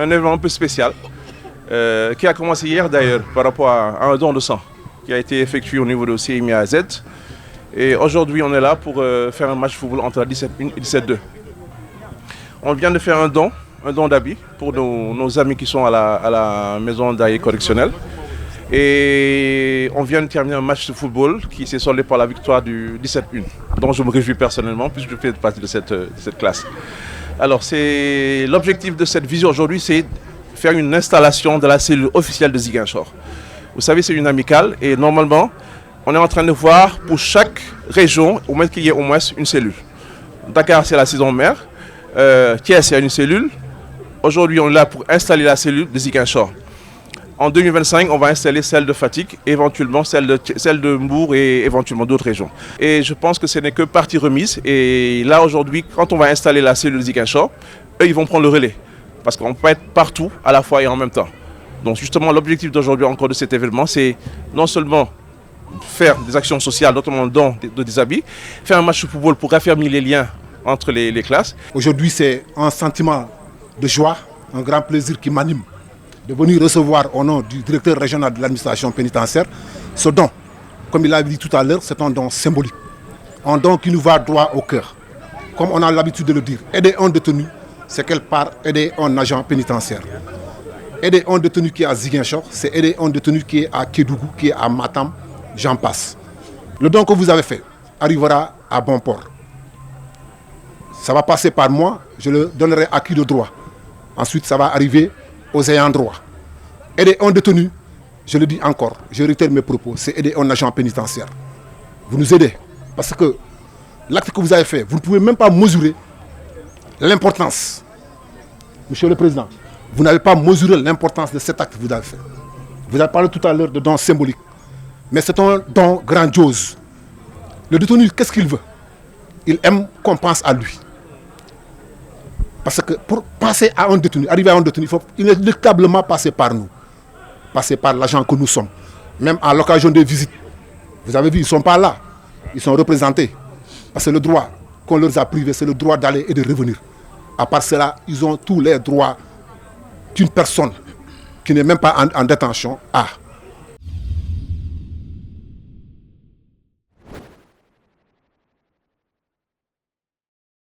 un événement un peu spécial qui a commencé hier d'ailleurs par rapport à un don de sang qui a été effectué au niveau de CMI AZ. Et aujourd'hui, on est là pour faire un match de football entre la 17-1 et 17-2. On vient de faire un don d'habits pour nos amis qui sont à la maison d'arrêt correctionnel. Et on vient de terminer un match de football qui s'est soldé par la victoire du 17-1, dont je me réjouis personnellement puisque je fais partie de cette classe. Alors, l'objectif de cette visite aujourd'hui, c'est faire une installation de la cellule officielle de Ziguinchor. Vous savez, c'est une amicale et normalement, on est en train de voir pour chaque région, au moins qu'il y ait au moins une cellule. Dakar, c'est la saison mère. Thiès, il y a une cellule. Aujourd'hui, on est là pour installer la cellule de Ziguinchor. En 2025, on va installer celle de Fatick, éventuellement celle de Mbour et éventuellement d'autres régions. Et je pense que ce n'est que partie remise. Et là, aujourd'hui, quand on va installer la cellule de Ziguinchor, eux, ils vont prendre le relais. Parce qu'on peut être partout à la fois et en même temps. Donc justement, l'objectif d'aujourd'hui encore de cet événement, c'est non seulement faire des actions sociales, notamment don des habits, faire un match de football pour raffermir les liens entre les classes. Aujourd'hui, c'est un sentiment de joie, un grand plaisir qui m'anime de venir recevoir au nom du directeur régional de l'administration pénitentiaire ce don. Comme il l'a dit tout à l'heure, c'est un don symbolique, un don qui nous va droit au cœur. Comme on a l'habitude de le dire, aider un détenu, c'est quelque part aider un agent pénitentiaire. Aider un détenu qui est à Ziguinchor, c'est aider un détenu qui est à Kédougou, qui est à Matam, j'en passe. Le don que vous avez fait arrivera à bon port. Ça va passer par moi, je le donnerai à qui de droit. Ensuite, ça va arriver aux ayants droit. Aider un détenu, je le dis encore, je réitère mes propos, c'est aider un agent pénitentiaire. Vous nous aidez, parce que l'acte que vous avez fait, vous ne pouvez même pas mesurer l'importance. Monsieur le Président, vous n'avez pas mesuré l'importance de cet acte que vous avez fait. Vous avez parlé tout à l'heure de don symbolique, mais c'est un don grandiose. Le détenu, qu'est-ce qu'il veut? Il aime qu'on pense à lui. Parce que pour passer à un détenu, arriver à un détenu, il faut inéluctablement passer par nous. Passer par l'agent que nous sommes. Même à l'occasion des visites. Vous avez vu, ils ne sont pas là. Ils sont représentés. Parce que le droit qu'on leur a privé, c'est le droit d'aller et de revenir. À part cela, ils ont tous les droits qu'une personne qui n'est même pas en détention a.